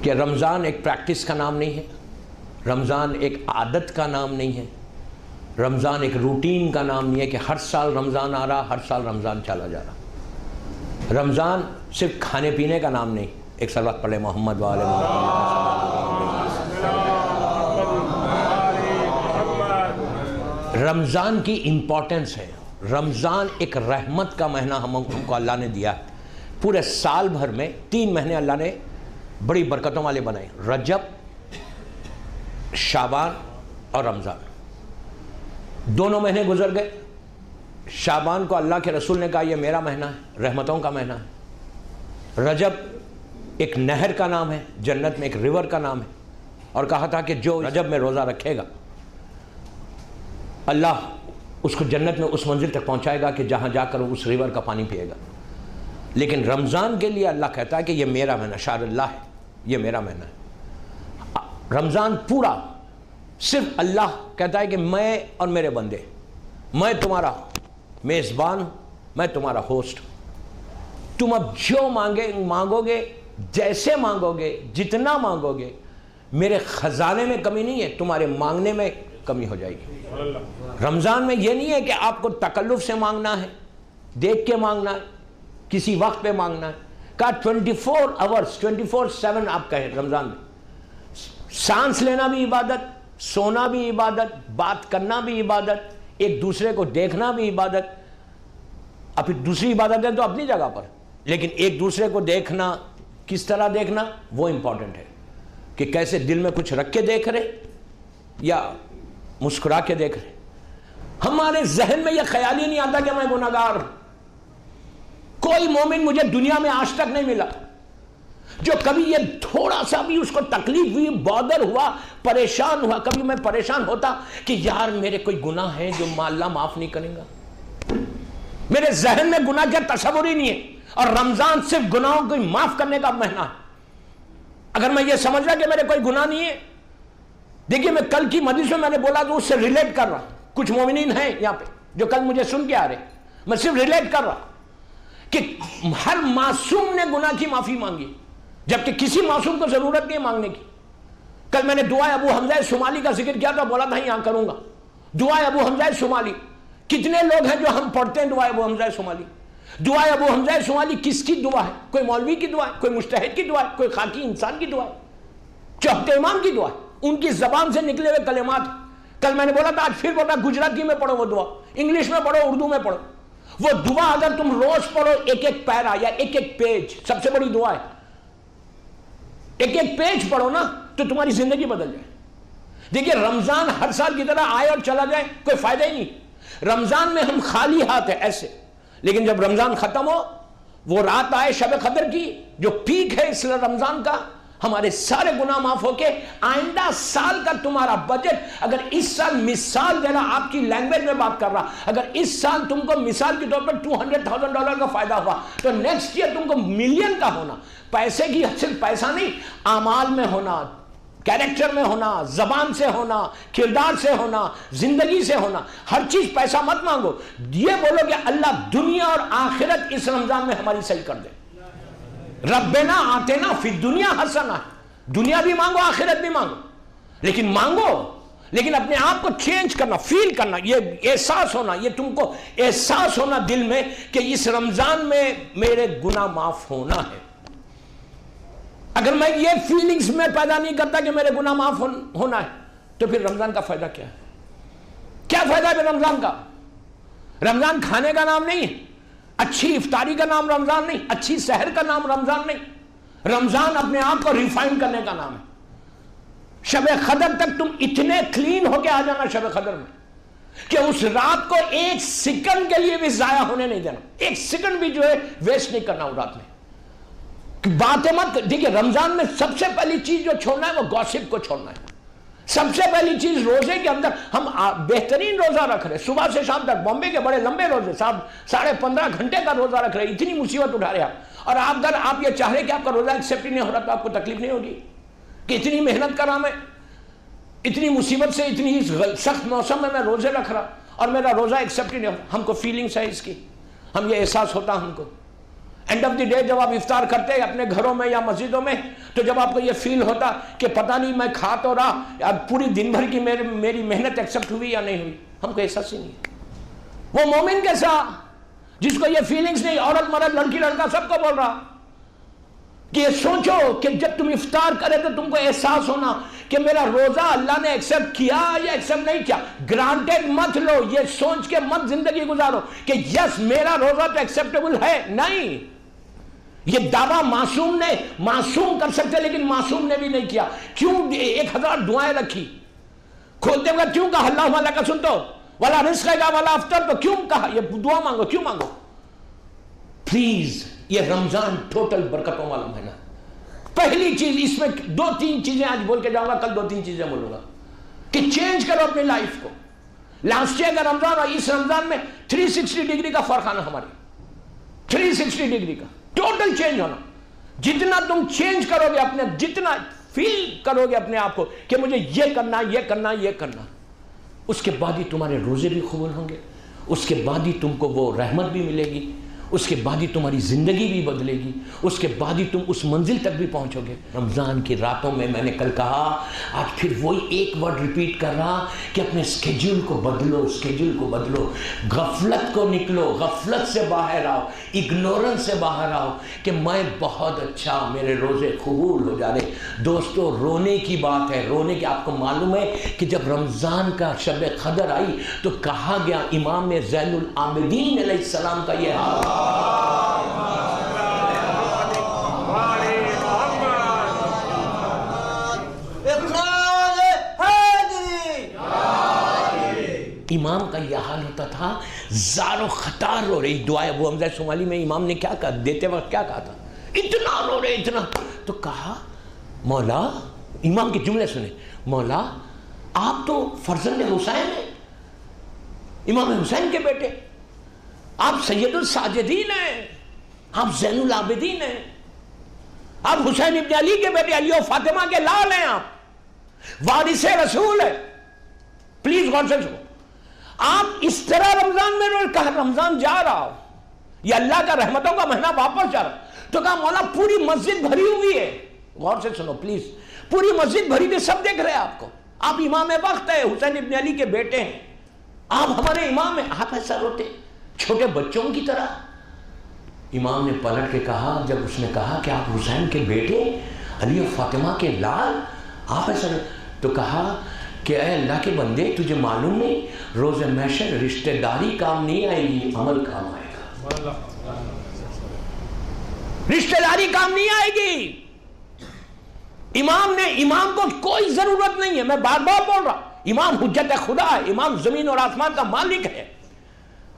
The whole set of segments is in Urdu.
کہ رمضان ایک پریکٹس کا نام نہیں ہے، رمضان ایک عادت کا نام نہیں ہے، رمضان ایک روٹین کا نام نہیں ہے کہ ہر سال رمضان آ رہا، ہر سال رمضان چلا جا رہا۔ رمضان صرف کھانے پینے کا نام نہیں۔ ایک صلوات پڑھے محمد وآل محمد۔ رمضان کی امپورٹنس ہے، رمضان ایک رحمت کا مہینہ ہم کو اللہ نے دیا ہے۔ پورے سال بھر میں 3 مہینے اللہ نے بڑی برکتوں والے بنائے، رجب، شعبان اور رمضان۔ دونوں مہینے گزر گئے۔ شعبان کو اللہ کے رسول نے کہا یہ میرا مہینہ ہے، رحمتوں کا مہینہ ہے۔ رجب ایک نہر کا نام ہے، جنت میں ایک ریور کا نام ہے، اور کہا تھا کہ جو رجب میں روزہ رکھے گا اللہ اس کو جنت میں اس منزل تک پہنچائے گا کہ جہاں جا کر اس ریور کا پانی پیے گا۔ لیکن رمضان کے لیے اللہ کہتا ہے کہ یہ میرا مہینہ، شہر اللہ ہے، یہ میرا مہینہ ہے۔ رمضان پورا صرف اللہ کہتا ہے کہ میں اور میرے بندے، میں تمہارا میزبان ہوں، میں تمہارا ہوسٹ ہوں۔ تم اب جو مانگو گے، جیسے مانگو گے، جتنا مانگو گے، میرے خزانے میں کمی نہیں ہے، تمہارے مانگنے میں کمی ہو جائے گی۔ رمضان میں یہ نہیں ہے کہ آپ کو تکلف سے مانگنا ہے، دیکھ کے مانگنا ہے، کسی وقت پہ مانگنا ہے۔ کہا 24 آورز 24/7 آپ کہیں رمضان میں۔ سانس لینا بھی عبادت، سونا بھی عبادت، بات کرنا بھی عبادت، ایک دوسرے کو دیکھنا بھی عبادت۔ اب پھر دوسری عبادت ہے تو اپنی جگہ پر، لیکن ایک دوسرے کو دیکھنا، کس طرح دیکھنا وہ امپورٹنٹ ہے، کہ کیسے دل میں کچھ رکھ کے دیکھ رہے یا مسکرا کے دیکھ رہے۔ ہمارے ذہن میں یہ خیال ہی نہیں آتا کہ میں گناہگار ہوں۔ کوئی مومن مجھے دنیا میں آج تک نہیں ملا جو کبھی یہ تھوڑا سا بھی اس کو تکلیف ہوئی، بادر ہوا، پریشان ہوا۔ کبھی میں پریشان ہوتا کہ یار میرے کوئی گناہ ہیں جو اللہ معاف نہیں کرے گا۔ میرے ذہن میں گناہ کا تصور ہی نہیں ہے، اور رمضان صرف گناہوں کو معاف کرنے کا مہینہ ہے۔ اگر میں یہ سمجھ رہا کہ میرے کوئی گناہ نہیں ہے، دیکھیے میں کل کی مجلس میں میں نے بولا تو اس سے ریلیٹ کر رہا۔ کچھ مومنین ہیں یہاں پہ جو کل مجھے سن کے آ رہے، میں صرف ریلیٹ کر رہا کہ ہر معصوم نے گناہ کی معافی مانگی، جبکہ کسی معصوم کو ضرورت نہیں مانگنے کی۔ کل میں نے دعائے ابو حمزہ صومالی کا ذکر کیا تھا، بولا تھا یہاں کروں گا۔ دعائے ابو حمزہ صومالی، کتنے لوگ ہیں جو ہم پڑھتے ہیں دعائے ابو حمزہ صومالی؟ دعائے ابو حمزہ صومالی کس کی دعا ہے؟ کوئی مولوی کی دعا ہے، کوئی مجتہد کی دعا ہے، کوئی خاکی انسان کی دعا ہے، چوہتے امام کی دعا ہے، ان کی زبان سے نکلے ہوئے کلمات۔ کل میں نے بولا تھا، آج پھر بولا گجراتی میں پڑھو وہ دعا، انگلش میں پڑھو، اردو میں پڑھو۔ وہ دعا اگر تم روز پڑھو، ایک ایک پیرا یا ایک ایک پیج، سب سے بڑی دعا ہے، ایک ایک پیج پڑھو نا تو تمہاری زندگی بدل جائے۔ دیکھیے رمضان ہر سال کی طرح آئے اور چلا جائے، کوئی فائدہ ہی نہیں۔ رمضان میں ہم خالی ہاتھ ہیں ایسے، لیکن جب رمضان ختم ہو، وہ رات آئے شب قدر کی جو پیک ہے اس رمضان کا، ہمارے سارے گناہ معاف ہو کے آئندہ سال کا تمہارا بجٹ، اگر اس سال مثال دینا، آپ کی لینگویج میں بات کر رہا، اگر اس سال تم کو مثال کے طور پر $200,000 کا فائدہ ہوا تو نیکسٹ ایئر تم کو ملین کا ہونا۔ پیسے کی صرف پیسہ نہیں، اعمال میں ہونا، کیریکٹر میں ہونا، زبان سے ہونا، کردار سے ہونا، زندگی سے ہونا۔ ہر چیز پیسہ مت مانگو، یہ بولو کہ اللہ دنیا اور آخرت اس رمضان میں ہماری صحیح کر دے۔ ربنا آتنا فی الدنیا حسنہ، دنیا بھی مانگو، آخرت بھی مانگو، لیکن مانگو، لیکن اپنے آپ کو چینج کرنا، فیل کرنا، یہ احساس ہونا، یہ تم کو احساس ہونا دل میں کہ اس رمضان میں میرے گناہ معاف ہونا ہے۔ اگر میں یہ فیلنگز میں پیدا نہیں کرتا کہ میرے گناہ معاف ہونا ہے تو پھر رمضان کا فائدہ کیا ہے؟ کیا فائدہ ہے پھر رمضان کا؟ رمضان کھانے کا نام نہیں ہے، اچھی افطاری کا نام رمضان نہیں، اچھی سحر کا نام رمضان نہیں۔ رمضان اپنے آپ کو ریفائن کرنے کا نام ہے۔ شب قدر تک تم اتنے کلین ہو کے آ جانا شب قدر میں کہ اس رات کو ایک سیکنڈ کے لیے بھی ضائع ہونے نہیں دینا، ایک سیکنڈ بھی جو ہے ویسٹ نہیں کرنا اس رات میں۔ باتیں مت دیکھیے، رمضان میں سب سے پہلی چیز جو چھوڑنا ہے وہ گوسپ کو چھوڑنا ہے۔ سب سے پہلی چیز روزے کے اندر ہم بہترین روزہ رکھ رہے، صبح سے شام تک، بامبے کے بڑے لمبے روزے، 15.5 گھنٹے کا روزہ رکھ رہے، اتنی مصیبت اٹھا رہے آپ، اور آپ یہ چاہ رہے کہ آپ کا روزہ ایکسیپٹ ہی نہیں ہو رہا تو آپ کو تکلیف نہیں ہوگی کہ اتنی محنت کر رہا میں، اتنی مصیبت سے، اتنی سخت موسم میں روزے رکھ رہا اور میرا روزہ ایکسیپٹ ہی نہیں ہو رہا۔ ہم کو فیلنگس ہے اس کی، ہم یہ احساس ہوتا ہم کو، اینڈ آف دی ڈے جب آپ افطار کرتے ہیں اپنے گھروں میں یا مسجدوں میں، تو جب آپ کو یہ فیل ہوتا کہ پتہ نہیں میں کھا تو رہا، پوری دن بھر کی میری محنت ایکسیپٹ ہوئی یا نہیں ہوئی، ہم کو احساس ہی نہیں ہے۔ وہ مومن کیسا جس کو یہ فیلنگز نہیں، عورت مرد لڑکی لڑکا سب کو بول رہا کہ یہ سوچو کہ جب تم افطار کرے تو تم کو احساس ہونا کہ میرا روزہ اللہ نے ایکسیپٹ کیا یا ایکسیپٹ نہیں کیا۔ گرانٹیڈ مت لو، یہ سوچ کے مت زندگی گزارو کہ یس میرا روزہ تو ایکسیپٹیبل ہے، نہیں۔ یہ دعویٰ معصوم کر سکتے، لیکن معصوم نے بھی نہیں کیا۔ کیوں 1000 دعائیں رکھی؟ کھولتے وقت کیوں کہا اللہم لک سنتو ولا رزقک ولا افطر، تو کیوں کہا یہ دعا مانگو، کیوں مانگو؟ پلیز، یہ رمضان ٹوٹل برکتوں والا مہینہ۔ پہلی چیز اس میں 2-3 چیزیں آج بول کے جاؤں گا، کل 2-3 چیزیں بولوں گا کہ چینج کرو اپنی لائف کو۔ لاسٹ ایئر کا رمضان اور اس رمضان میں 360 ڈگری کا فرق آنا، ہماری 360 ڈگری کا ٹوٹل چینج ہونا۔ جتنا تم چینج کرو گے اپنے، جتنا فیل کرو گے اپنے آپ کو کہ مجھے یہ کرنا یہ کرنا یہ کرنا، اس کے بعد ہی تمہارے روزے بھی قبول ہوں گے، اس کے بعد ہی تم کو وہ رحمت بھی ملے گی، اس کے بعد ہی تمہاری زندگی بھی بدلے گی، اس کے بعد ہی تم اس منزل تک بھی پہنچو گے۔ رمضان کی راتوں میں نے کل کہا، آج پھر وہی ایک ورڈ ریپیٹ کر رہا کہ اپنے اسکیڈول کو بدلو، اسکیڈول کو بدلو، غفلت کو نکلو، غفلت سے باہر آؤ، اگنورنس سے باہر آؤ کہ میں بہت اچھا، میرے روزے قبول ہو جا رہے۔ دوستو، رونے کی بات ہے، رونے کی۔ آپ کو معلوم ہے کہ جب رمضان کا شب قدر آئی تو کہا گیا امام زین العابدین علیہ السلام کا یہ حال، امام کا یہ حال ہوتا تھا، زار و خطار رو رہی۔ دعائے ابو حمزہ شمالی میں امام نے کیا کہا، دیتے وقت کیا کہا تھا؟ اتنا رو رہے، اتنا۔ تو کہا مولا، امام کے جملے سنے، مولا آپ تو فرزند حسین ہیں، امام حسین کے بیٹے، آپ سید الساجدین ہیں، آپ زین العابدین ہیں، آپ حسین ابن علی کے بیٹے، علی و فاطمہ کے لال ہیں، آپ وارث رسول ہیں۔ پلیز غور سے سنو، آپ اس طرح رمضان میں کہا رمضان جا رہا ہو، یہ اللہ کا رحمتوں کا مہینہ واپس جا رہا، تو کہا مولا پوری مسجد بھری ہوئی ہے۔ غور سے سنو پلیز، پوری مسجد بھری ہوئی، سب دیکھ رہے ہیں آپ کو، آپ امام وقت ہے، حسین ابن علی کے بیٹے ہیں، آپ ہمارے امام ہیں، آپ ایسا روتے چھوٹے بچوں کی طرح؟ امام نے پلٹ کے کہا، جب اس نے کہا کہ آپ حسین کے بیٹے، علی و فاطمہ کے لال، آپ ایسا، تو کہا کہ اے اللہ کے بندے، تجھے معلوم نہیں روز محشر رشتہ داری کام نہیں آئے گی، عمل کام آئے گا۔ رشتہ داری کام نہیں آئے گی۔ امام کو کوئی ضرورت نہیں ہے، میں بار بار بول رہا، امام حجت خدا ہے، امام زمین اور آسمان کا مالک ہے۔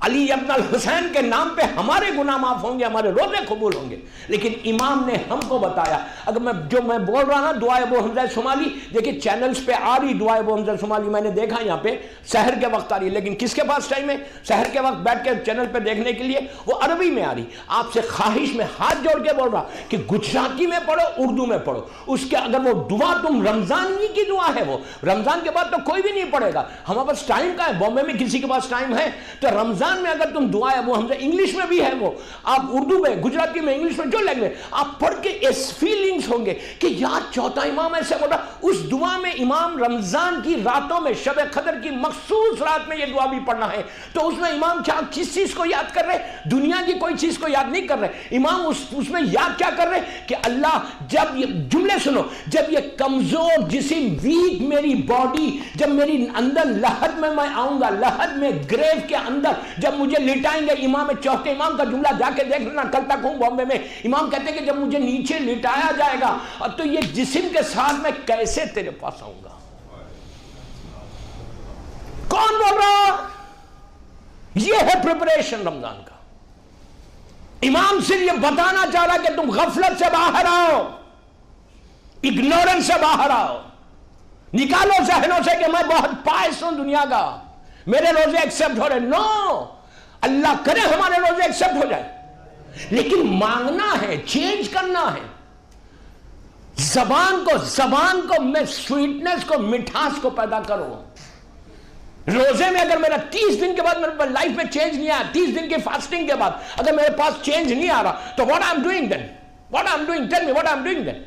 علی ابن الحسین کے نام پہ ہمارے گناہ معاف ہوں گے، ہمارے روزے قبول ہوں گے، لیکن امام نے ہم کو بتایا۔ اگر میں بول رہا نا دعائے ابو حمزہ شمالی، دیکھیں چینلز پہ آ رہی دعائے ابو حمزہ شمالی، میں نے دیکھا یہاں پہ سحر کے وقت آ رہی ہے، لیکن کس کے پاس ٹائم ہے سحر کے وقت بیٹھ کے چینل پہ دیکھنے کے لیے؟ وہ عربی میں آ رہی۔ آپ سے خواہش میں ہاتھ جوڑ کے بول رہا کہ گجراتی میں پڑھو، اردو میں پڑھو، اس کے اگر وہ دعا تم رمضان کی دعا ہے، وہ رمضان کے بعد تو کوئی بھی نہیں پڑھے گا۔ ہمارے پاس ٹائم کا ہے، بامبے میں کسی کے پاس ٹائم ہے تو رمضان میں اگر تم دعا ابو حمزہ انگلش میں بھی ہے، وہ آپ اردو میں، گجراتی میں، انگلش میں، جو لینگویج آپ پڑھ کے اس فیلنگز ہوں گے کہ یار چوتھا امام ایسے بولا۔ اس دعا میں امام رمضان کی راتوں میں، شب قدر کی مخصوص رات میں یہ دعا بھی پڑھنا ہے، تو اس میں امام کیا کس چیز کو یاد کر رہے؟ دنیا کی کوئی چیز کو یاد نہیں کر رہے امام، اس میں یاد کیا کر رہے کہ اللہ، جب یہ جملے سنو، جب یہ کمزور جسم، ویک میری باڈی، جب میری اندر لحد میں آؤں گا، لحد میں، گریو کے اندر جب مجھے لٹائیں گے، امام چوتھے امام کا جملہ جا کے دیکھ لینا، کل تک ہوں بامبے میں، امام کہتے ہیں کہ جب مجھے نیچے لٹایا جائے گا تو یہ جسم کے ساتھ میں کیسے تیرے پاس آؤں گا؟ کون بول رہا؟ یہ ہے پریپریشن رمضان کا۔ امام صرف یہ بتانا چاہ رہا کہ تم غفلت سے باہر آؤ، اگنورنس سے باہر آؤ، نکالو ذہنوں سے کہ میں بہت پائس ہوں دنیا کا، میرے روزے ایکسپٹ ہو رہے۔ نو، اللہ کرے ہمارے روزے ایکسپٹ ہو جائے، لیکن مانگنا ہے، چینج کرنا ہے۔ زبان کو میں سویٹنس کو، مٹھاس کو پیدا کروں، روزے میں اگر میرا 30 دن کے بعد میرے لائف میں چینج نہیں آیا، 30 دن کی فاسٹنگ کے بعد اگر میرے پاس چینج نہیں آ رہا تو what I'm doing then? What I'm doing? Tell me what I'm doing then?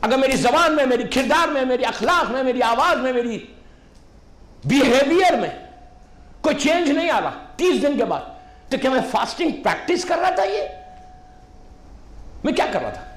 اگر میری زبان میں، میری کردار میں، میری اخلاق میں، میری آواز میں، میری بیہیویئر میں کوئی چینج نہیں آ رہا 30 دن کے بعد، تو کیا میں فاسٹنگ پریکٹس کر رہا تھا؟ یہ میں کیا کر رہا تھا؟